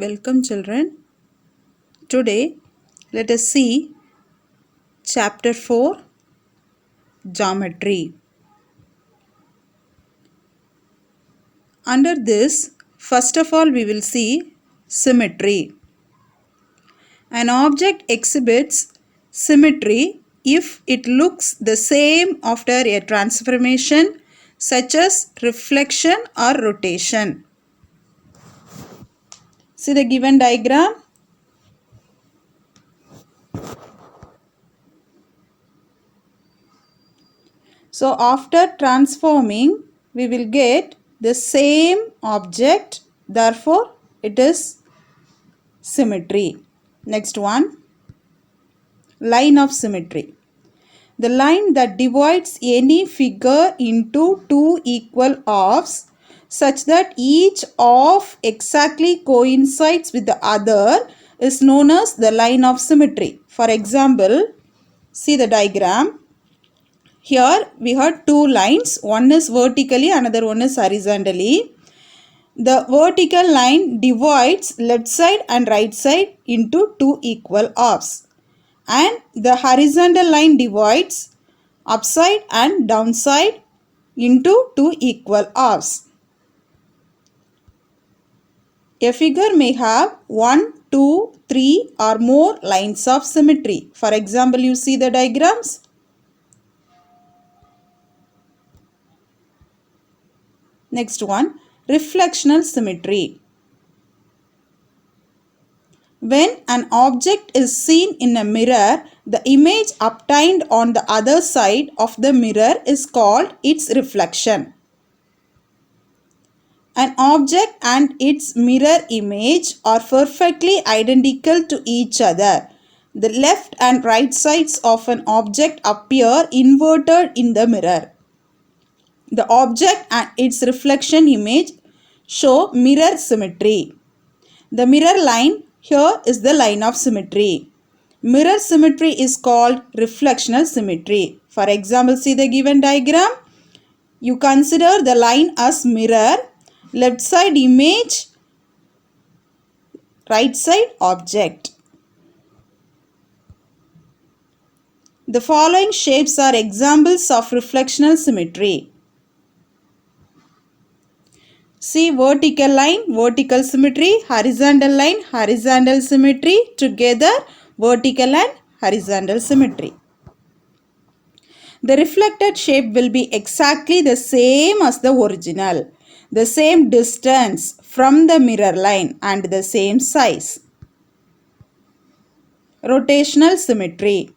Welcome children. Today let us see chapter 4 Geometry. Under this, first of all we will see symmetry. An object exhibits symmetry if it looks the same after a transformation such as reflection or rotation. See the given diagram. So after transforming, we will get the same object, therefore it is symmetry. Next one, line of symmetry. The line that divides any figure into two equal halves such that each half exactly coincides with the other is known as the line of symmetry. For example, see the diagram. Here we have two lines, one is vertically, another one is horizontally. The vertical line divides left side and right side into two equal halves. And the horizontal line divides upside and downside into two equal halves. A figure may have 1, 2, 3 or more lines of symmetry. For example, you see the diagrams. Next one, reflectional symmetry. When an object is seen in a mirror, the image obtained on the other side of the mirror is called its reflection. An object and its mirror image are perfectly identical to each other. The left and right sides of an object appear inverted in the mirror. The object and its reflection image show mirror symmetry. The mirror line here is the line of symmetry. Mirror symmetry is called reflectional symmetry. For example, see the given diagram. You consider the line as mirror, left side image, right side object. The following shapes are examples of reflectional symmetry. See vertical line, vertical symmetry, horizontal line, horizontal symmetry, together vertical and horizontal symmetry. The reflected shape will be exactly the same as the original, the same distance from the mirror line and the same size. Rotational symmetry.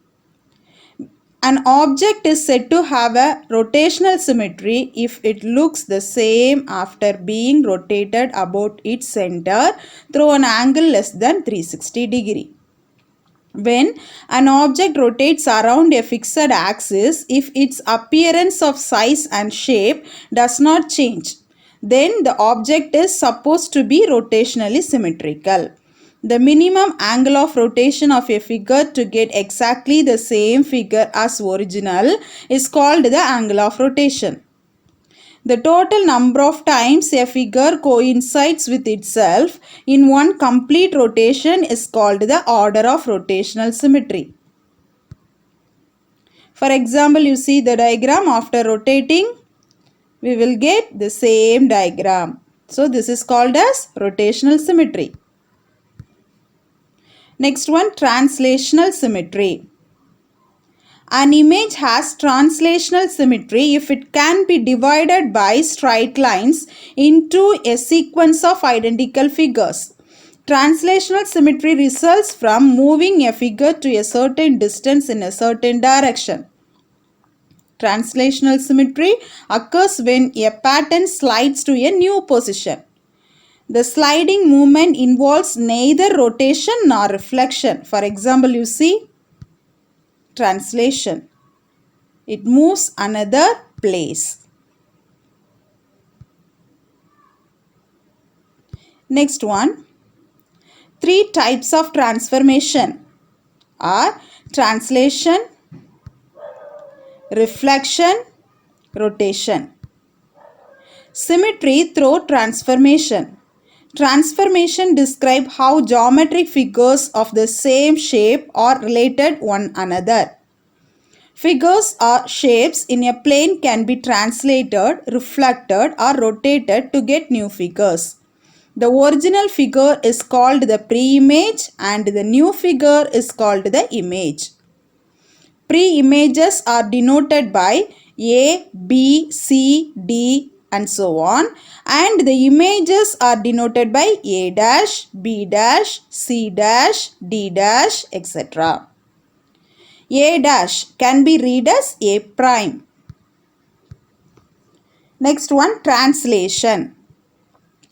An object is said to have a rotational symmetry if it looks the same after being rotated about its center through an angle less than 360 degree. When an object rotates around a fixed axis, if its appearance of size and shape does not change, then the object is supposed to be rotationally symmetrical. The minimum angle of rotation of a figure to get exactly the same figure as original is called the angle of rotation. The total number of times a figure coincides with itself in one complete rotation is called the order of rotational symmetry. For example, you see the diagram. After rotating, we will get the same diagram. So this is called as rotational symmetry. Next one, translational symmetry. An image has translational symmetry if it can be divided by straight lines into a sequence of identical figures. Translational symmetry results from moving a figure to a certain distance in a certain direction. Translational symmetry occurs when a pattern slides to a new position. The sliding movement involves neither rotation nor reflection. For example, you see translation. It moves another place. Next one. 3 types of transformation are translation, reflection, rotation. Symmetry through transformation. Transformation describe how geometric figures of the same shape are related one another. Figures or shapes in a plane can be translated, reflected or rotated to get new figures. The original figure is called the pre-image and the new figure is called the image. Pre-images are denoted by A, B, C, D and so on, and the images are denoted by A dash, B dash, C dash, D dash, etc. A dash can be read as A prime. Next one, translation.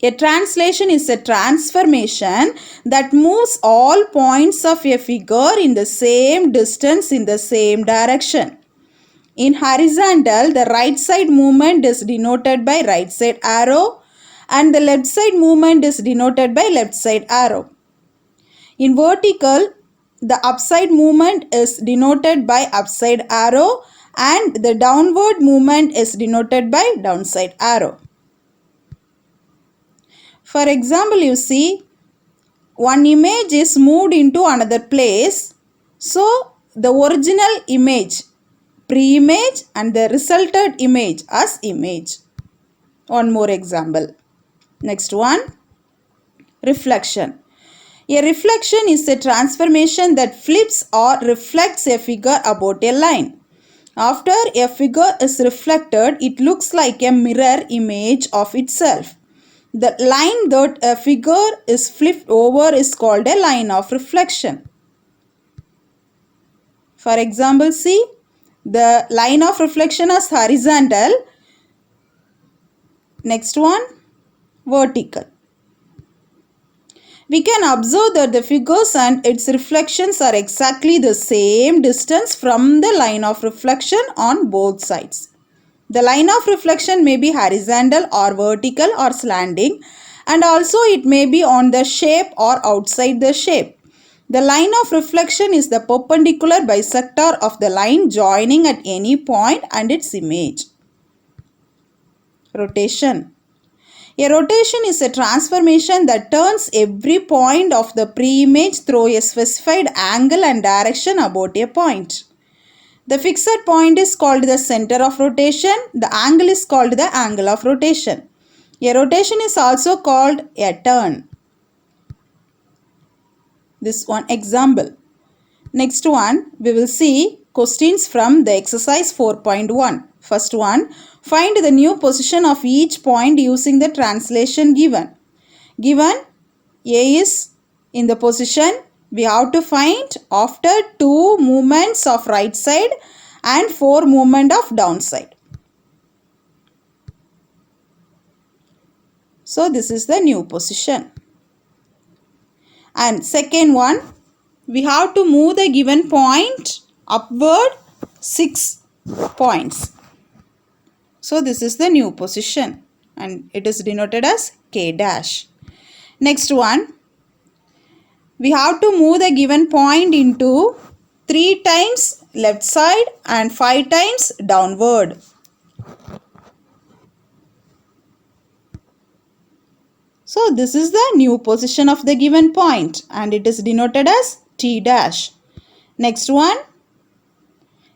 A translation is a transformation that moves all points of a figure in the same distance in the same direction. In horizontal, the right side movement is denoted by right side arrow and the left side movement is denoted by left side arrow. In vertical, the upside movement is denoted by upside arrow and the downward movement is denoted by downside arrow. For example, you see one image is moved into another place. So, the original image, pre-image and the resulted image as image. One more example. Next one, reflection. A reflection is a transformation that flips or reflects a figure about a line. After a figure is reflected, it looks like a mirror image of itself. The line that a figure is flipped over is called a line of reflection. For example, see, the line of reflection is horizontal. Next one, vertical. We can observe that the figures and its reflections are exactly the same distance from the line of reflection on both sides. The line of reflection may be horizontal or vertical or slanting, and also it may be on the shape or outside the shape. The line of reflection is the perpendicular bisector of the line joining at any point and its image. Rotation. A rotation is a transformation that turns every point of the pre-image through a specified angle and direction about a point. The fixed point is called the center of rotation. The angle is called the angle of rotation. A rotation is also called a turn. This one example. Next one, we will see questions from the exercise 4.1. First one, find the new position of each point using the translation given. Given A is in the position, we have to find after 2 movements of right side and 4 movement of downside. So this is the new position. And second one, we have to move the given point upward 6 points. So this is the new position and it is denoted as K dash. Next one, we have to move the given point into 3 times left side and 5 times downward. So this is the new position of the given point and it is denoted as T dash. Next one,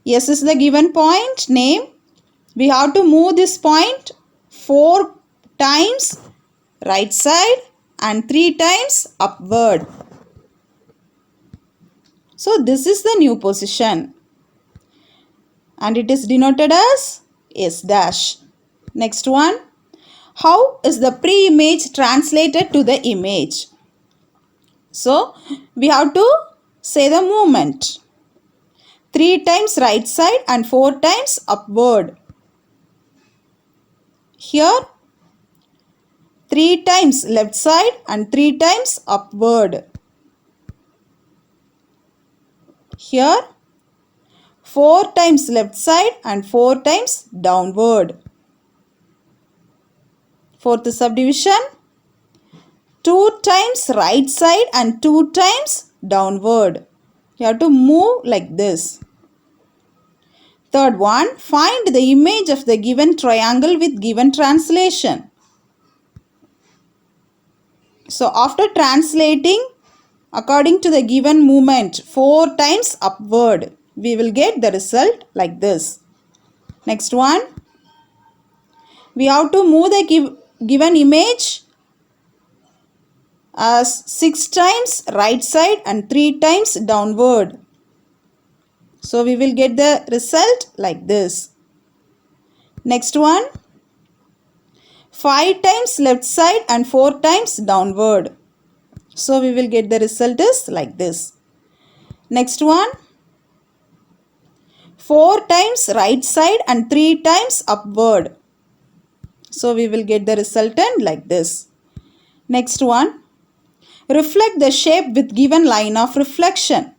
S is the given point name. We have to move this point 4 times right side and 3 times upward. So this is the new position and it is denoted as S dash. Next one, how is the pre-image translated to the image? So we have to say the movement. 3 times right side and 4 times upward. Here 3 times left side and 3 times upward. Here 4 times left side and 4 times downward. Fourth subdivision, 2 times right side and 2 times downward. You have to move like this. Third one, find the image of the given triangle with given translation. So after translating according to the given movement 4 times upward, we will get the result like this. Next one, we have to move the given image as 6 times right side and 3 times downward. So we will get the result like this. Next one, 5 times left side and 4 times downward. So we will get the result is like this. Next one, 4 times right side and 3 times upward. So we will get the resultant like this. Next one, reflect the shape with given line of reflection.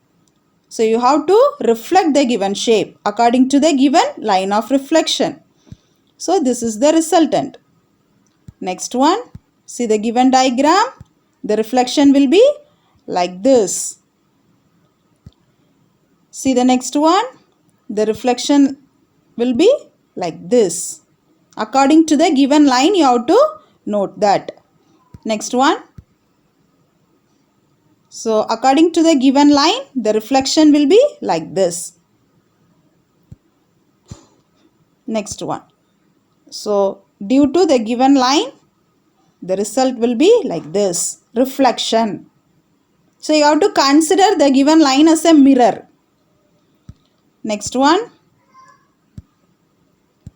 So you have to reflect the given shape according to the given line of reflection. So this is the resultant. Next one, see the given diagram. The reflection will be like this. See the next one. The reflection will be like this. According to the given line, you have to note that. Next one. So according to the given line, the reflection will be like this. Next one. So due to the given line, the result will be like this. Reflection. So you have to consider the given line as a mirror. Next one.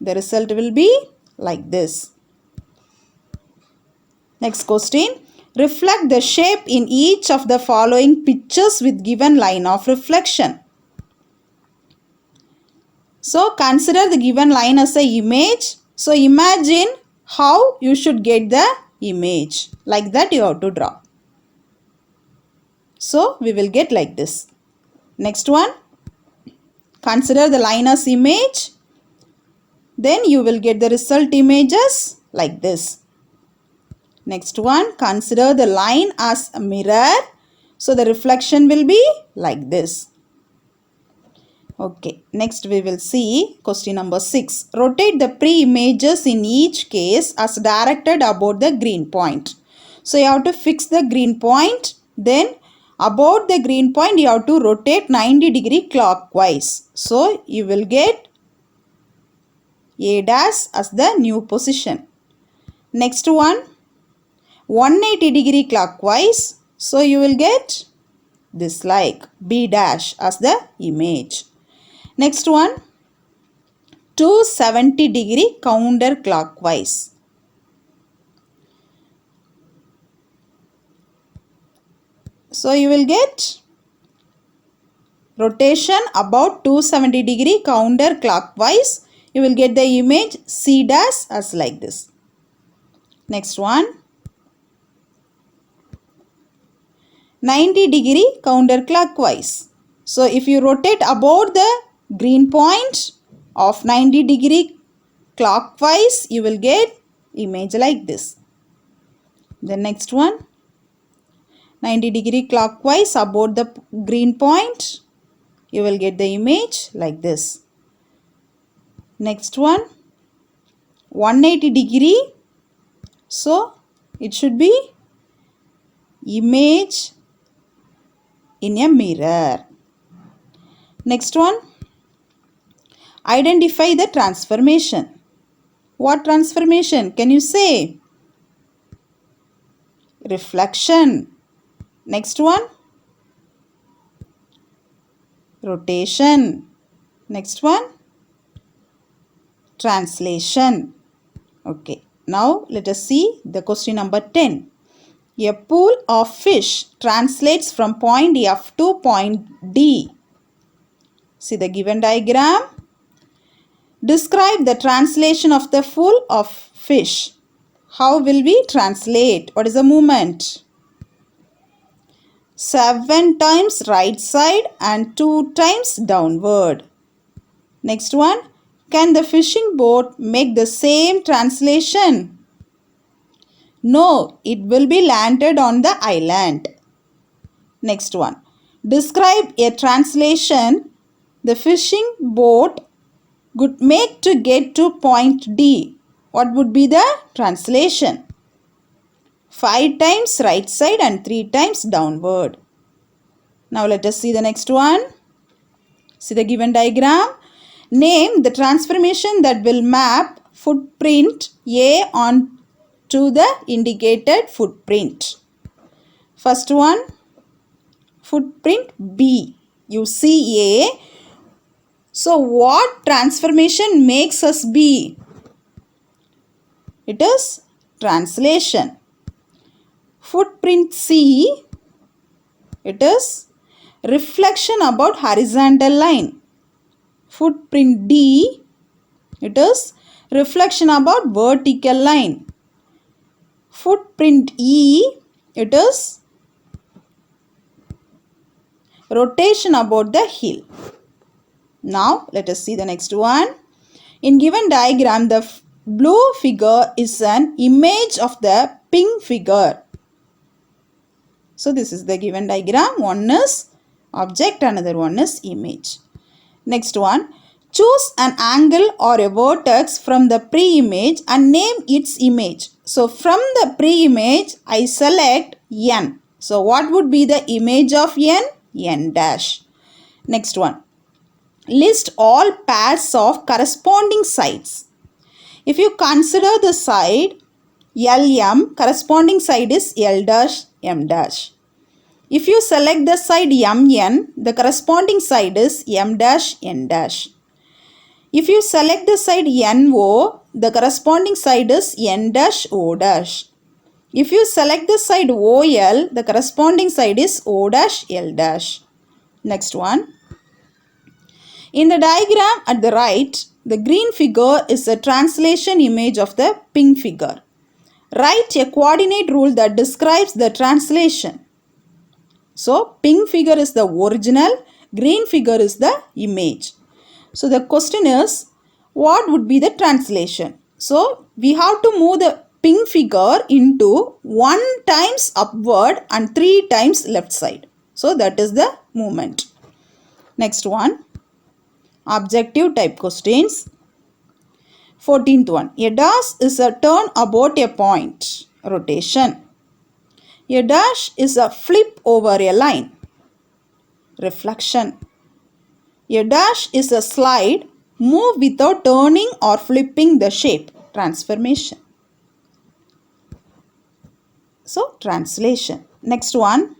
The result will be like this. Next question. Reflect the shape in each of the following pictures with given line of reflection. So consider the given line as an image. So imagine how you should get the image. Like that you have to draw. So we will get like this. Next one. Consider the line as image. Then you will get the result images like this. Next one, consider the line as a mirror. So the reflection will be like this. Okay, next we will see question number 6. Rotate the pre-images in each case as directed about the green point. So you have to fix the green point. Then about the green point you have to rotate 90 degree clockwise. So you will get A dash as the new position. Next one, 180 degree clockwise. So you will get this like B dash as the image. Next one, 270 degree counterclockwise. So you will get rotation about 270 degree counterclockwise. You will get the image C dash as like this. Next one, 90 degree counterclockwise. So if you rotate about the green point of 90 degree clockwise, you will get image like this. The next one, 90 degree clockwise about the green point, you will get the image like this. Next one, 180 degree. So it should be image in a mirror. Next one, identify the transformation. What transformation can you say? Reflection. Next one, rotation. Next one, translation. Okay, now let us see the question number 10. A pool of fish translates from point F to point D. See the given diagram. Describe the translation of the pool of fish. How will we translate? What is the movement? 7 times right side and 2 times downward. Next one. Can the fishing boat make the same translation? No, it will be landed on the island. Next one. Describe a translation the fishing boat could make to get to point D. What would be the translation? 5 times right side and 3 times downward. Now let us see the next one. See the given diagram. Name the transformation that will map footprint A onto the indicated footprint. First one, footprint B. You see A. So what transformation makes us B? It is translation. Footprint C, it is reflection about horizontal line. Footprint D, it is reflection about vertical line. Footprint E, it is rotation about the hill. Now let us see the next one. In given diagram, the blue figure is an image of the pink figure. So this is the given diagram. One is object, another one is image. Next one. Choose an angle or a vertex from the pre-image and name its image. So from the pre-image, I select N. So what would be the image of N? N dash. Next one. List all pairs of corresponding sides. If you consider the side LM, corresponding side is L dash M dash. If you select the side MN, the corresponding side is M dash N dash. If you select the side NO, the corresponding side is N dash O dash. If you select the side OL, the corresponding side is O dash L dash. Next one. In the diagram at the right, the green figure is a translation image of the pink figure. Write a coordinate rule that describes the translation. So, pink figure is the original, green figure is the image. So, the question is, what would be the translation? So, we have to move the pink figure into 1 times upward and 3 times left side. So, that is the movement. Next one, objective type questions. 14th one, a dash is a turn about a point, rotation. A dash is a flip over a line, reflection. A dash is a slide, move without turning or flipping the shape, transformation. So, translation. Next one,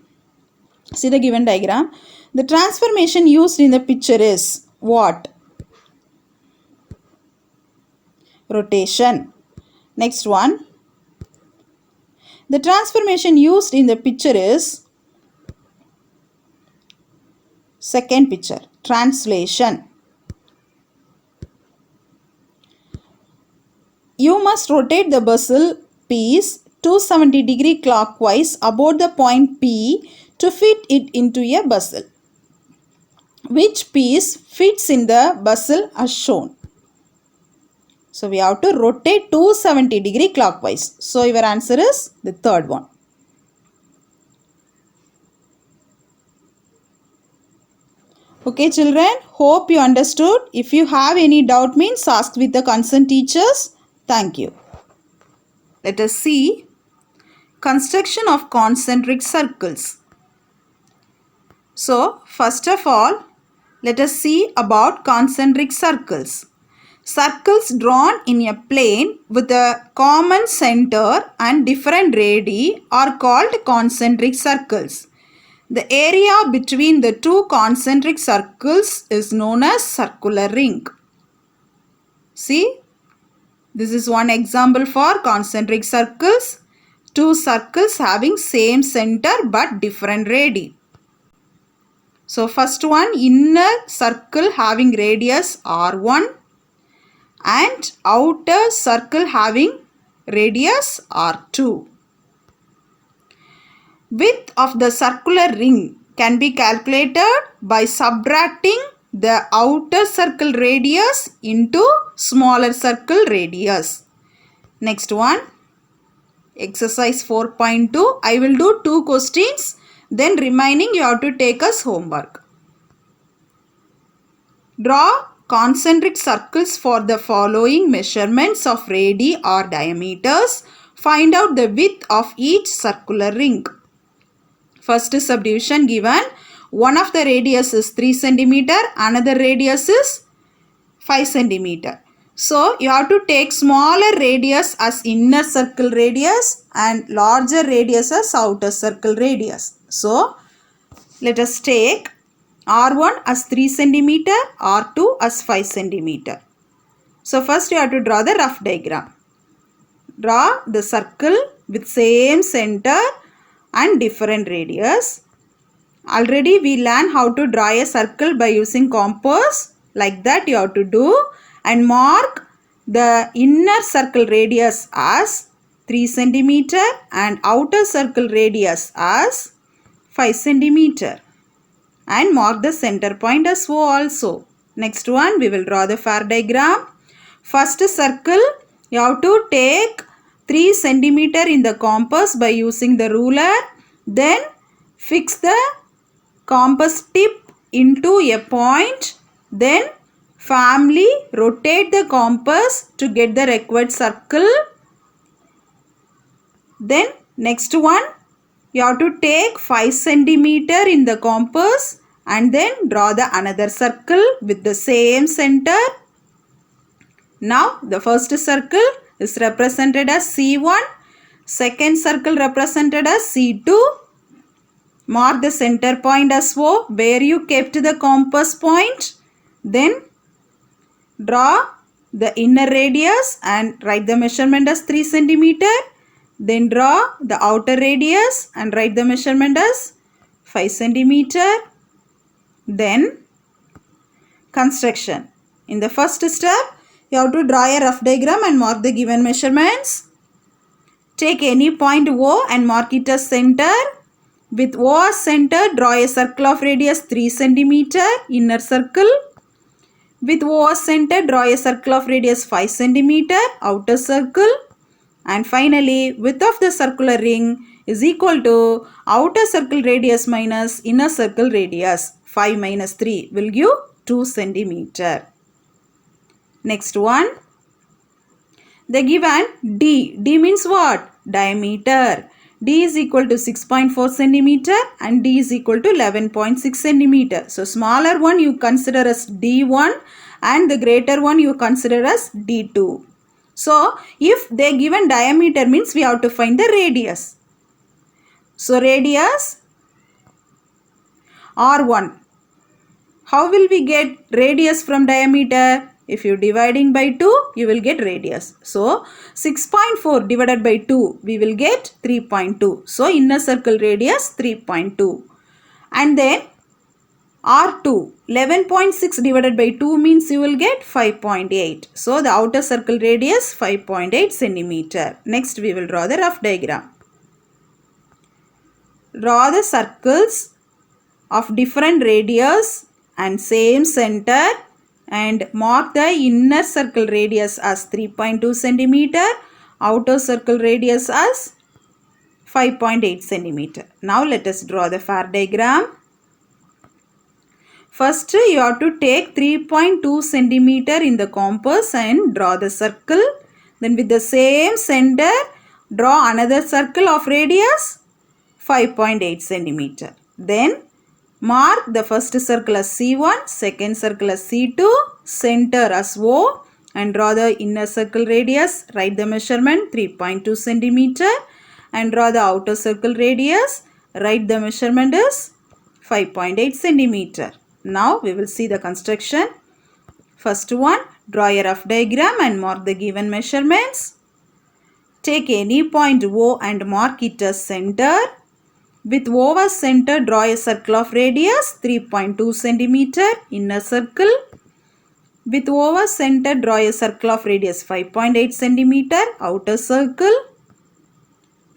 see the given diagram. The transformation used in the picture is what? Rotation. Next one, the transformation used in the picture is second picture, translation. You must rotate the bezel piece 270° clockwise about the point P to fit it into a bezel. Which piece fits in the bezel as shown? So we have to rotate 270° clockwise. So your answer is the third one. Okay children, hope you understood. If you have any doubt means ask with the concerned teachers. Thank you. Let us see construction of concentric circles. So first of all, let us see about concentric circles. Circles drawn in a plane with a common center and different radii are called concentric circles. The area between the two concentric circles is known as circular ring. See, this is one example for concentric circles. Two circles having same center but different radii. So first one, inner circle having radius R1 and outer circle having radius R2. Width of the circular ring can be calculated by subtracting the outer circle radius into smaller circle radius. Next one, exercise 4.2. I will do 2 questions, then remaining you have to take as homework. Draw concentric circles for the following measurements of radii or diameters. Find out the width of each circular ring. First subdivision given. One of the radius is 3 cm, another radius is 5 cm. So you have to take smaller radius as inner circle radius and larger radius as outer circle radius. So let us take R1 as 3 cm, R2 as 5 cm. So first you have to draw the rough diagram. Draw the circle with same center and different radius. Already we learned how to draw a circle by using compass. Like that you have to do, and mark the inner circle radius as 3 cm and outer circle radius as 5 cm. And mark the center point as O also. Next one, we will draw the FAR diagram. First circle, you have to take 3 cm in the compass by using the ruler. Then fix the compass tip into a point. Then firmly rotate the compass to get the required circle. Then next one, you have to take 5 cm in the compass and then draw the another circle with the same center. Now the first circle is represented as C1, second circle represented as C2. Mark the center point as O where you kept the compass point. Then draw the inner radius and write the measurement as 3 cm. Then draw the outer radius and write the measurement as 5 cm. Then construction. In the first step, you have to draw a rough diagram and mark the given measurements. Take any point O and mark it as center. With O as center, draw a circle of radius 3 cm, inner circle. With O as center, draw a circle of radius 5 cm, outer circle. And finally, width of the circular ring is equal to outer circle radius minus inner circle radius. 5 minus 3 will give 2 cm. Next one. The given D. D means what? Diameter. D is equal to 6.4 cm and D is equal to 11.6 cm. So smaller one you consider as D1 and the greater one you consider as D2. So if they given diameter means we have to find the radius. So radius R1. How will we get radius from diameter? If you dividing by 2, you will get radius. So 6.4 divided by 2, we will get 3.2. So inner circle radius 3.2. And then R2, 11.6 divided by 2 means you will get 5.8. So the outer circle radius 5.8 cm. Next we will draw the rough diagram. Draw the circles of different radius and same center and mark the inner circle radius as 3.2 cm, outer circle radius as 5.8 cm. Now let us draw the FAR diagram. First you have to take 3.2 cm in the compass and draw the circle. Then with the same center, draw another circle of radius 5.8 cm. Then mark the first circle as C1, second circle as C2, center as O and draw the inner circle radius. Write the measurement 3.2 cm and draw the outer circle radius. Write the measurement as 5.8 cm. Now we will see the construction. First one, draw a rough diagram and mark the given measurements. Take any point O and mark it as center. With O as center, draw a circle of radius 3.2 cm, inner circle. With O as center, draw a circle of radius 5.8 cm, outer circle.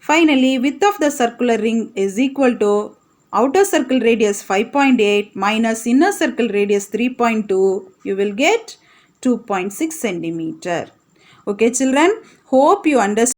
Finally, width of the circular ring is equal to outer circle radius 5.8 minus inner circle radius 3.2. You will get 2.6 cm. Okay children, hope you understand.